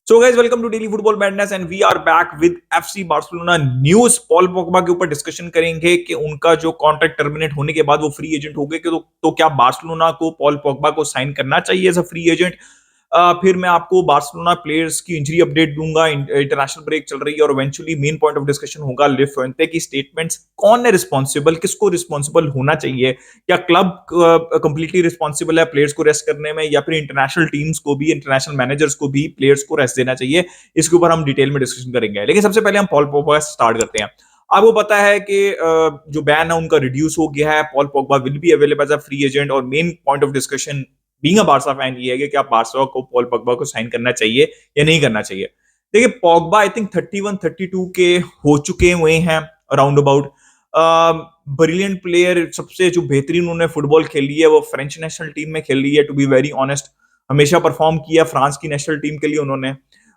So guys welcome to daily football madness and we are back with FC Barcelona news. Paul Pogba के ऊपर discussion करेंगे कि उनका जो कॉन्ट्रैक्ट टर्मिनेट होने के बाद वो फ्री एजेंट हो गए तो क्या बार्सिलोना को पॉल पोग्बा को साइन करना चाहिए एज अ फ्री एजेंट। फिर मैं आपको बार्सिलोना प्लेयर्स की इंजरी अपडेट दूंगा। इंटरनेशनल ब्रेक चल रही है और eventually main point of discussion होगा लिव फ्योरेंते की स्टेटमेंट्स। कौन है रिस्पॉन्सिबल, किसको रिस्पॉन्सिबल होना चाहिए? क्या क्लब कंप्लीटली रिस्पॉन्सिबल है प्लेयर्स को रेस्ट करने में, या फिर इंटरनेशनल टीम्स को भी, इंटरनेशनल मैनेजर्स को भी प्लेयर्स को रेस्ट देना चाहिए? इसके ऊपर हम डिटेल में डिस्कशन करेंगे, लेकिन सबसे पहले हम पॉल पोग्बा स्टार्ट करते हैं। आपको पता है कि जो बैन है उनका रिड्यूस हो गया है। Paul Pogba will be available as a free agent और main point of discussion being a Barca fan ये है कि क्या बार्सा को पॉल पोग्बा को साइन करना चाहिए या नहीं करना चाहिए। देखिए, पोग्बा आई थिंक 31-32 के हो चुके हुए हैं अराउंड अबाउट। ब्रिलियंट प्लेयर, सबसे जो बेहतरीन उन्होंने फुटबॉल खेली है वो फ्रेंच नेशनल टीम में खेली है, टू बी वेरी ऑनेस्ट। हमेशा परफॉर्म किया फ्रांस की नेशनल टीम के लिए उन्होंने।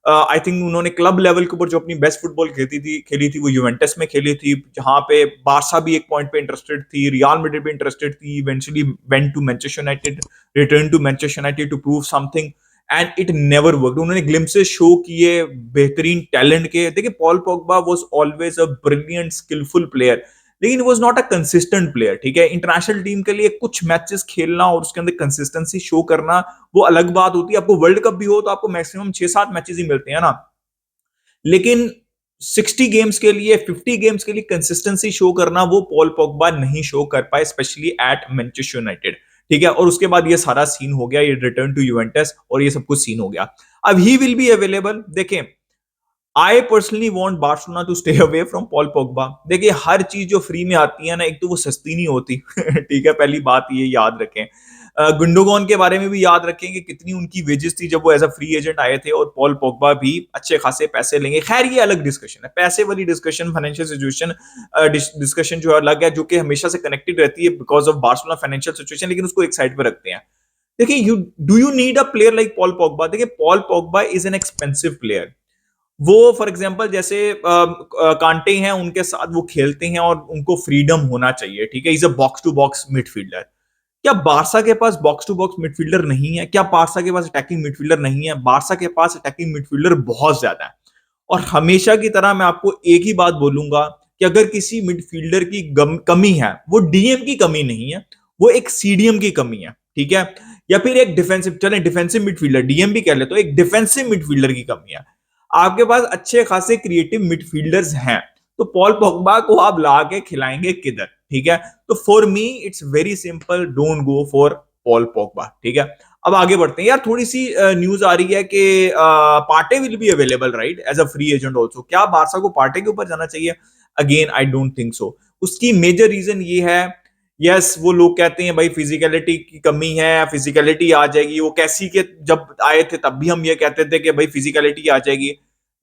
आई थिंक उन्होंने क्लब लेवल के ऊपर जो अपनी बेस्ट फुटबॉल खेली थी वो यूवेंटस में खेली थी, जहां पे बार्सा भी एक पॉइंट पे इंटरेस्टेड थी, रियल मैड्रिड भी इंटरेस्टेड थी। Eventually went to Manchester United, return to Manchester United to prove something and it never worked. उन्होंने ग्लिम्सेस शो किए बेहतरीन टैलेंट के। देखिए, Paul Pogba was always a brilliant skilful player, लेकिन was not a consistent player. ठीक है, international team के लिए कुछ मैचेस खेलना और उसके अंदर कंसिस्टेंसी शो करना वो अलग बात होती है। आपको वर्ल्ड कप भी हो तो आपको मैक्सिमम 6-7 मैचेस ही मिलते हैं ना, लेकिन 60 गेम्स के लिए, 50 गेम्स के लिए कंसिस्टेंसी शो करना वो पॉल पोग्बा नहीं शो कर पाए, स्पेशली एट मैनचेस्टर यूनाइटेड। ठीक है, और उसके बाद ये सारा सीन हो गया, ये रिटर्न टू यूवेंटस और ये सब कुछ सीन हो गया। अब ही विल बी अवेलेबल। देखें, I personally want Barcelona to stay away from Paul Pogba. देखिए, हर चीज जो फ्री में आती है ना, एक तो वो सस्ती नहीं होती ठीक है, पहली बात ये याद रखें। गुंडोगॉन के बारे में भी याद रखें कि कितनी उनकी वेजेस थी जब वो एज अ फ्री एजेंट आए थे, और पॉल पोग्बा भी अच्छे खासे पैसे लेंगे। खैर, ये अलग डिस्कशन है, पैसे वाली डिस्कशन, फाइनेंशियल सिचुएशन डिस्कशन जो अलग है, जो कि हमेशा से कनेक्टेड रहती है because of Barcelona financial situation, लेकिन उसको एक साइड पे रखते हैं। देखिए, you need a player like Paul Pogba? देखिए, Paul Pogba is an expensive player. वो फॉर एग्जांपल जैसे कांटे हैं, उनके साथ वो खेलते हैं और उनको फ्रीडम होना चाहिए। ठीक है, is a box to box midfielder. क्या बारसा के पास बॉक्स टू बॉक्स मिडफील्डर नहीं है? क्या बारसा के पास अटैकिंग मिडफील्डर नहीं है? बारसा के पास अटैकिंग मिडफील्डर बहुत ज्यादा है। और हमेशा की तरह मैं आपको एक ही बात बोलूंगा कि अगर किसी मिडफील्डर की कमी है, वो डीएम की कमी नहीं है, वो एक सीडीएम की कमी है। ठीक है, या फिर एक डिफेंसिव, चले डिफेंसिव मिडफील्डर, डीएम भी कह ले, तो एक डिफेंसिव मिडफील्डर की कमी है। आपके पास अच्छे खासे क्रिएटिव मिडफील्डर्स हैं, तो पॉल पोग्बा को आप ला के खिलाएंगे किधर? ठीक है, तो for me it's very simple, don't go for Paul Pogba. ठीक है, अब आगे बढ़ते हैं। यार, थोड़ी सी न्यूज आ रही है कि Partey will be available right as a free agent also. क्या बारसा को पार्टे के ऊपर जाना चाहिए? Again I don't think so. उसकी मेजर रीजन ये है, यस, वो लोग कहते हैं भाई फिजिकलिटी की कमी है, फिजिकलिटी आ जाएगी। वो कैसी के जब आए थे तब भी हम ये कहते थे कि भाई फिजिकलिटी आ जाएगी।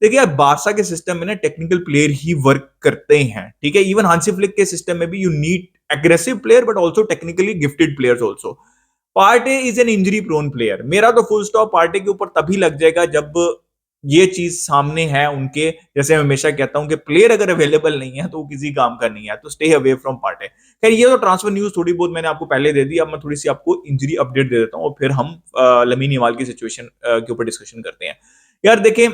देखिए, यार, बारसा के सिस्टम में ना टेक्निकल प्लेयर ही वर्क करते हैं। ठीक है, इवन हांसी फ्लिक के सिस्टम में भी you need aggressive player but also technically gifted players also. Partey is an injury prone player. मेरा तो फुल स्टॉप पार्टे के ऊपर तभी लग जाएगा जब ये चीज सामने है उनके। जैसे मैं हमेशा कहता हूं कि प्लेयर अगर अवेलेबल नहीं है तो वो किसी काम का नहीं है, तो स्टे अवे फ्रॉम पार्टे। खैर, ये तो ट्रांसफर न्यूज थोड़ी बहुत मैंने आपको पहले दे दी। अब मैं थोड़ी सी आपको इंजरी अपडेट दे देता हूँ और फिर हम लमीन यमाल की सिचुएशन के ऊपर डिस्कशन करते हैं। यार देखें,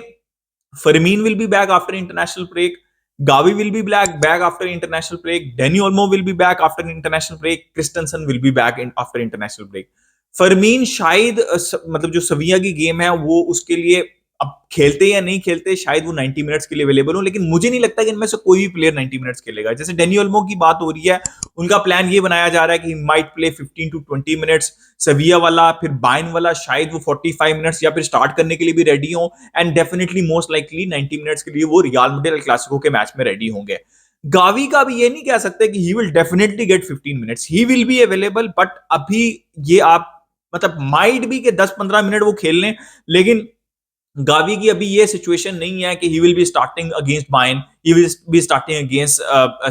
Fermin will be back after international break, Gavi will be back after international break. Dani Olmo will be back after international break. Christensen will be back after international break. फरमीन शायद मतलब जो सविया की गेम है वो उसके लिए अब खेलते या नहीं खेलते, शायद वो 90 मिनट्स के लिए अवेलेबल हो, लेकिन मुझे नहीं लगता कि इनमें से कोई भी प्लेयर 90 मिनट्स खेलेगा। जैसे डेनी ओल्मो की बात हो रही है, उनका प्लान ये बनाया जा रहा है कि माइट प्ले 15 to 20 मिनट्स। सविया वाला, फिर बाइन वाला शायद वो 45 मिनट्स या फिर स्टार्ट करने के लिए भी रेडी हो, and definitely most likely 90 minutes के लिए वो रियल मैड्रिड क्लासिको के मैच में रेडी होंगे। गावी का भी ये नहीं कह सकते कि he will definitely get 15 minutes, he will be available, but अभी ये आप मतलब माइट भी कि 10-15 मिनट वो खेल लें, लेकिन गावी की अभी ये सिचुएशन नहीं है कि he will be starting against Bayern, he will be starting against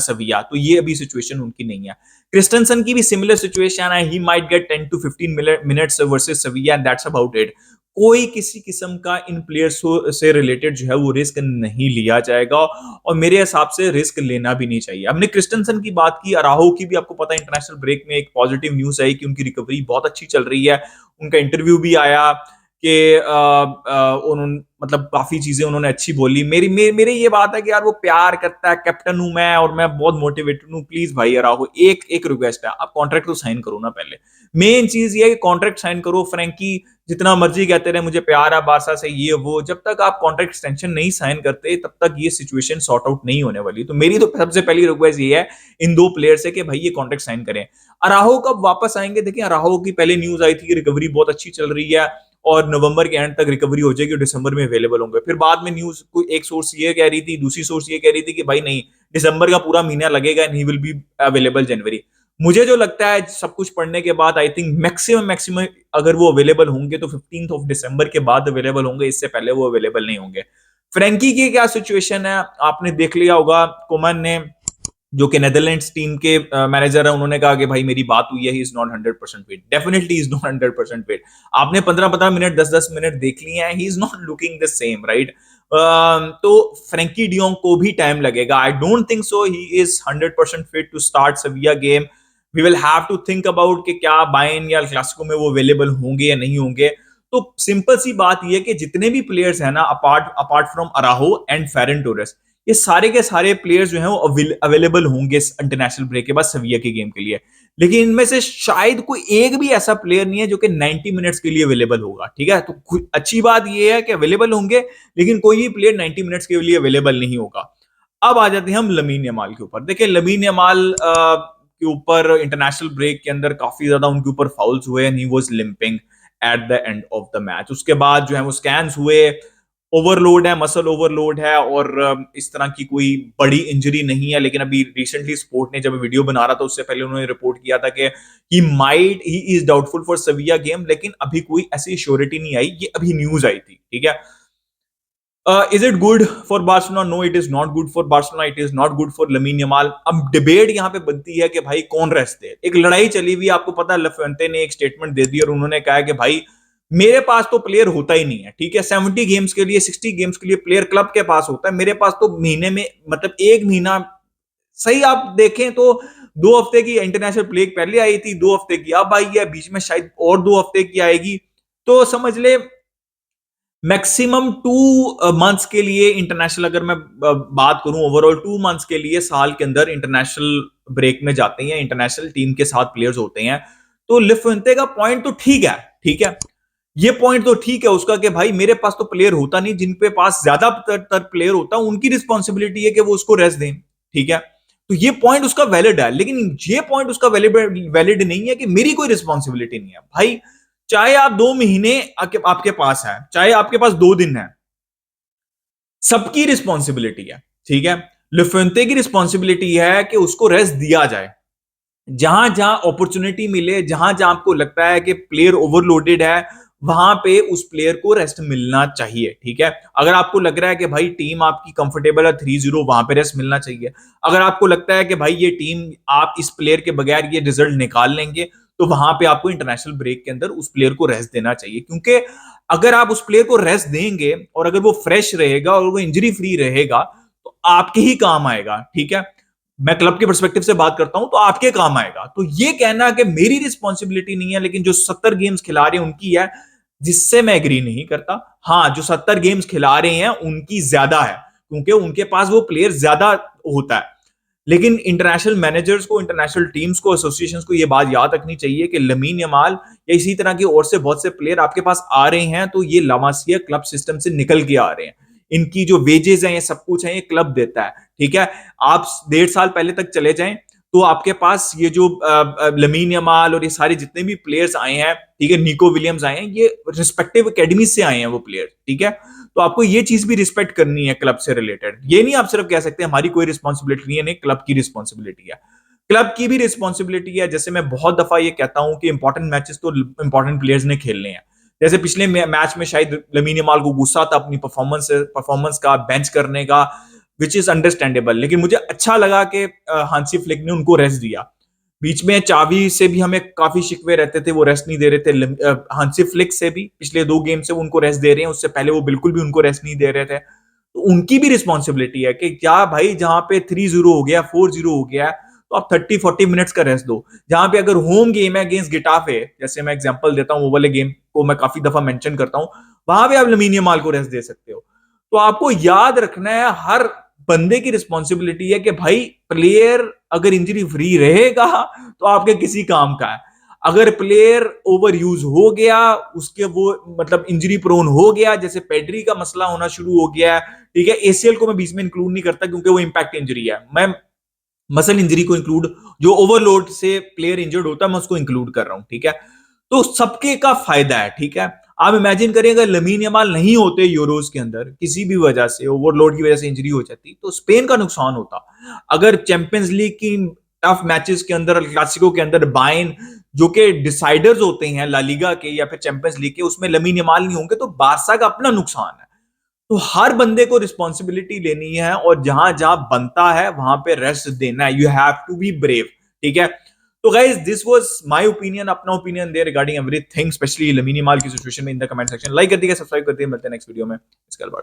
Sevilla, तो ये अभी सिचुएशन उनकी नहीं है। क्रिस्टनसन की भी सिमिलर सिचुएशन है, he might get 10 to 15 minutes versus Sevilla and that's about it. कोई किसी किस्म का इन प्लेयर्स से रिलेटेड जो है वो रिस्क नहीं लिया जाएगा, और मेरे हिसाब से रिस्क लेना भी नहीं चाहिए। हमने क्रिस्टनसन की बात की, अराहो की भी आपको पता है इंटरनेशनल ब्रेक में एक पॉजिटिव न्यूज आई कि उनकी रिकवरी बहुत अच्छी चल रही है। उनका इंटरव्यू भी आया कि उन्होंने मतलब काफी चीजें उन्होंने अच्छी बोली। मेरी ये बात है कि यार वो प्यार करता है, कैप्टन हूं मैं और मैं बहुत मोटिवेटेड हूँ, प्लीज भाई राहुल एक एक रिक्वेस्ट है, आप कॉन्ट्रैक्ट तो साइन करो ना पहले। मेन चीज ये है कि कॉन्ट्रैक्ट साइन करो। फ्रैंकी जितना मर्जी कहते रहे मुझे प्यार है बारसा से ये वो, जब तक आप कॉन्ट्रैक्ट एक्सटेंशन नहीं साइन करते तब तक ये सिचुएशन सॉर्ट आउट नहीं होने वाली। तो मेरी तो सबसे पहली रिक्वेस्ट ये है इन दो प्लेयर से कि भाई ये कॉन्ट्रैक्ट साइन करें। अराहो कब वापस आएंगे? देखिए अराहो की पहले न्यूज आई थी कि रिकवरी बहुत अच्छी चल रही है और नवंबर के एंड तक रिकवरी हो जाएगी और दिसंबर में अवेलेबल होंगे। फिर बाद में न्यूज कोई एक सोर्स ये कह रही थी, दूसरी सोर्स ये कह रही थी कि भाई नहीं, दिसंबर का पूरा महीना लगेगा and he will be available January. मुझे जो लगता है सब कुछ पढ़ने के बाद आई थिंक मैक्सिमम अगर वो अवेलेबल होंगे तो 15 ऑफ दिसंबर के बाद अवेलेबल होंगे, इससे पहले वो अवेलेबल नहीं होंगे। फ्रैंकी की क्या सिचुएशन है आपने देख लिया होगा। कोमन ने जो कि नेदरलैंड्स टीम के मैनेजर है, उन्होंने कहा कि भाई मेरी बात हुई है, he is not 100% fit. Definitely is not 100% fit. आपने 15-15 मिनट 10-10 मिनट देख लिए हैं, he is not looking the same right. तो फ्रैंकी डियोंग को भी टाइम लगेगा। I don't think so he is 100% fit to start Sevilla game. We will have to think about कि क्या बायर्न या क्लासिको में वो अवेलेबल होंगे या नहीं होंगे। तो सिंपल सी बात यह कि जितने भी प्लेयर्स हैं ना apart from Araujo and Ferran Torres, ये सारे के सारे प्लेयर्स जो हैं वो अवेलेबल होंगे इंटरनेशनल ब्रेक के बाद सेविया के गेम के लिए। लेकिन इनमें से शायद कोई एक भी ऐसा प्लेयर नहीं है जो कि 90 मिनट्स के लिए अवेलेबल होगा। ठीक है, तो अच्छी बात ये है कि अवेलेबल होंगे लेकिन कोई भी प्लेयर 90 मिनट्स के लिए अवेलेबल नहीं होगा। अब आ जाते हैं हम लमीन यमाल के ऊपर। देखिए लमीन यमाल के ऊपर इंटरनेशनल ब्रेक के अंदर काफी ज्यादा उनके ऊपर फाउल्स हुए and he was limping at the end of the match. उसके बाद जो है वो स्कैन्स हुए, ओवरलोड है, मसल ओवरलोड है और इस तरह की कोई बड़ी इंजरी नहीं है। लेकिन अभी रिसेंटली स्पोर्ट ने जब वीडियो बना रहा था उससे पहले उन्होंने रिपोर्ट किया था कि he is doubtful for सेविया game, लेकिन अभी कोई ऐसी श्योरिटी नहीं आई, ये अभी न्यूज आई थी। ठीक है, is it good for Barcelona? No, it is not good for Barcelona, it is not good for Lamine Yamal. अब डिबेट यहां पे बनती है कि भाई कौन रेस्ट दे। एक लड़ाई चली हुई, आपको पता है लफेंटे ने एक स्टेटमेंट दे दी और उन्होंने कहा कि भाई मेरे पास तो प्लेयर होता ही नहीं है। ठीक है, 70 गेम्स के लिए 60 गेम्स के लिए प्लेयर क्लब के पास होता है, मेरे पास तो महीने में मतलब एक महीना सही आप देखें तो 2 हफ्ते की इंटरनेशनल ब्रेक पहले आई थी, 2 हफ्ते की अब आई है, बीच में शायद और 2 हफ्ते की आएगी। तो समझ ले मैक्सिमम 2 मंथ्स के लिए इंटरनेशनल, अगर मैं बात करूं ओवरऑल 2 मंथ्स के लिए साल के अंदर इंटरनेशनल ब्रेक में जाते हैं, इंटरनेशनल टीम के साथ प्लेयर्स होते हैं। तो लिफेंटे का पॉइंट तो ठीक है, ठीक है, ये पॉइंट तो ठीक है उसका कि भाई मेरे पास तो प्लेयर होता नहीं, जिनके पास ज्यादातर प्लेयर होता है उनकी रिस्पॉन्सिबिलिटी है कि वो उसको रेस्ट दें। ठीक है, तो ये पॉइंट उसका वैलिड है, लेकिन ये पॉइंट उसका वैलिड नहीं है कि मेरी कोई रिस्पॉन्सिबिलिटी नहीं है। भाई चाहे आप 2 महीने आपके पास है, चाहे आपके पास 2 दिन है, सबकी रिस्पॉन्सिबिलिटी है। ठीक है, लिफेंटे की रिस्पॉन्सिबिलिटी है कि उसको रेस्ट दिया जाए। जहां जहां अपॉर्चुनिटी मिले, जहां जहां आपको लगता है कि प्लेयर ओवरलोडेड है, वहां पे उस प्लेयर को रेस्ट मिलना चाहिए। ठीक है, अगर आपको लग रहा है कि भाई टीम आपकी कंफर्टेबल है 3-0, वहां पे रेस्ट मिलना चाहिए। अगर आपको लगता है कि भाई ये टीम आप इस प्लेयर के बगैर ये रिजल्ट निकाल लेंगे, तो वहां पे आपको इंटरनेशनल ब्रेक के अंदर उस प्लेयर को रेस्ट देना चाहिए। क्योंकि अगर आप उस प्लेयर को रेस्ट देंगे और अगर वो फ्रेश रहेगा और वो इंजरी फ्री रहेगा तो आपके ही काम आएगा। ठीक है, मैं क्लब के पर्सपेक्टिव से बात करता हूं तो आपके काम आएगा। तो ये कहना कि मेरी रिस्पॉन्सिबिलिटी नहीं है लेकिन जो 70 गेम्स खिला रहे हैं उनकी है, जिससे मैं एग्री नहीं करता। हाँ, जो 70 गेम्स खिला रहे हैं उनकी ज्यादा है क्योंकि उनके पास वो प्लेयर ज्यादा होता है। लेकिन इंटरनेशनल मैनेजर्स को, इंटरनेशनल टीम्स को, एसोसिएशंस को ये बात याद रखनी चाहिए कि लमीन यमाल या इसी तरह के और से बहुत से प्लेयर आपके पास आ रहे हैं तो ये लामासिया क्लब सिस्टम से निकल के आ रहे हैं। इनकी जो वेजेस हैं, ये सब कुछ है, ये क्लब देता है। ठीक है, आप 1.5 साल पहले तक चले जाएं तो आपके पास ये जो लमीन यमाल और ये सारे जितने भी प्लेयर्स आए हैं, ठीक है, निको विलियम्स आए हैं, ये रिस्पेक्टिव एकेडमी से आए हैं वो प्लेयर। ठीक है, तो आपको ये चीज भी रिस्पेक्ट करनी है क्लब से रिलेटेड। ये नहीं आप सिर्फ कह सकते हमारी कोई रिस्पॉन्सिबिलिटी नहीं है, नहीं, क्लब की रिस्पॉन्सिबिलिटी है। क्लब की भी रिस्पॉन्सिबिलिटी है। जैसे मैं बहुत दफा ये कहता हूं कि इंपॉर्टेंट मैचेस तो इंपॉर्टेंट प्लेयर्स ने खेलने हैं। जैसे पिछले मैच में शायद लमीन यमाल को गुस्सा था अपनी परफॉर्मेंस का, बेंच करने का, विच इज अंडरस्टैंडेबल। लेकिन मुझे अच्छा लगा कि हांसी फ्लिक ने उनको रेस्ट दिया। बीच में चावी से भी हमें काफी शिकवे रहते थे, वो रेस्ट नहीं दे रहे थे। हांसी फ्लिक से भी पिछले 2 गेम से वो उनको रेस्ट दे रहे हैं, उससे पहले वो बिल्कुल भी उनको रेस्ट नहीं दे रहे थे। तो उनकी भी रिस्पॉन्सिबिलिटी है कि क्या भाई जहां पे 3-0 हो गया, 4-0 हो गया, तो आप 30-40 मिनट्स का रेस्ट दो। जहां पे अगर होम गेम है अगेंस्ट गिटाफे, जैसे मैं एग्जांपल देता हूं, वो वाले गेम को मैं काफी दफा मेंशन करता हूं, वहां पे आप लमीन यमाल को रेस्ट दे सकते हो। तो आपको याद रखना है, हर बंदे की रिस्पॉन्सिबिलिटी है कि भाई प्लेयर अगर इंजरी फ्री रहेगा तो आपके किसी काम का है। अगर प्लेयर ओवर यूज हो गया, उसके वो मतलब इंजरी प्रोन हो गया, जैसे पेड्री का मसला होना शुरू हो गया है, ठीक है, एसीएल को मैं बीच में इंक्लूड नहीं करता क्योंकि वो इंपैक्ट इंजरी है, मैं मसल इंजरी को इंक्लूड, जो ओवरलोड से प्लेयर इंजर्ड होता है मैं उसको इंक्लूड कर रहा हूं, ठीक है। तो सबके का फायदा है, ठीक है। आप इमेजिन करिए अगर लमीन यमाल नहीं होते यूरोज के अंदर, किसी भी वजह से ओवरलोड की वजह से इंजरी हो जाती, तो स्पेन का नुकसान होता। अगर चैंपियंस लीग की टफ मैचेस के अंदर, क्लासिको के अंदर बायर्न जो कि डिसाइडर्स होते हैं ला लीगा के या फिर चैंपियंस लीग के, उसमें लमीन यमाल नहीं होंगे तो बारसा का अपना नुकसान है। तो हर बंदे को रिस्पॉन्सिबिलिटी लेनी है और जहां जहां बनता है वहां पे रेस्ट देना है। You have to be brave, ठीक है। तो guys this was my opinion, अपना ओपिनियन दे regarding everything, especially Lamine Yamal की सिचुएशन में in the comment section. Like कर दिए, सब्सक्राइब कर दिए, मिलते हैं नेक्स्ट वीडियो में। इसके बाद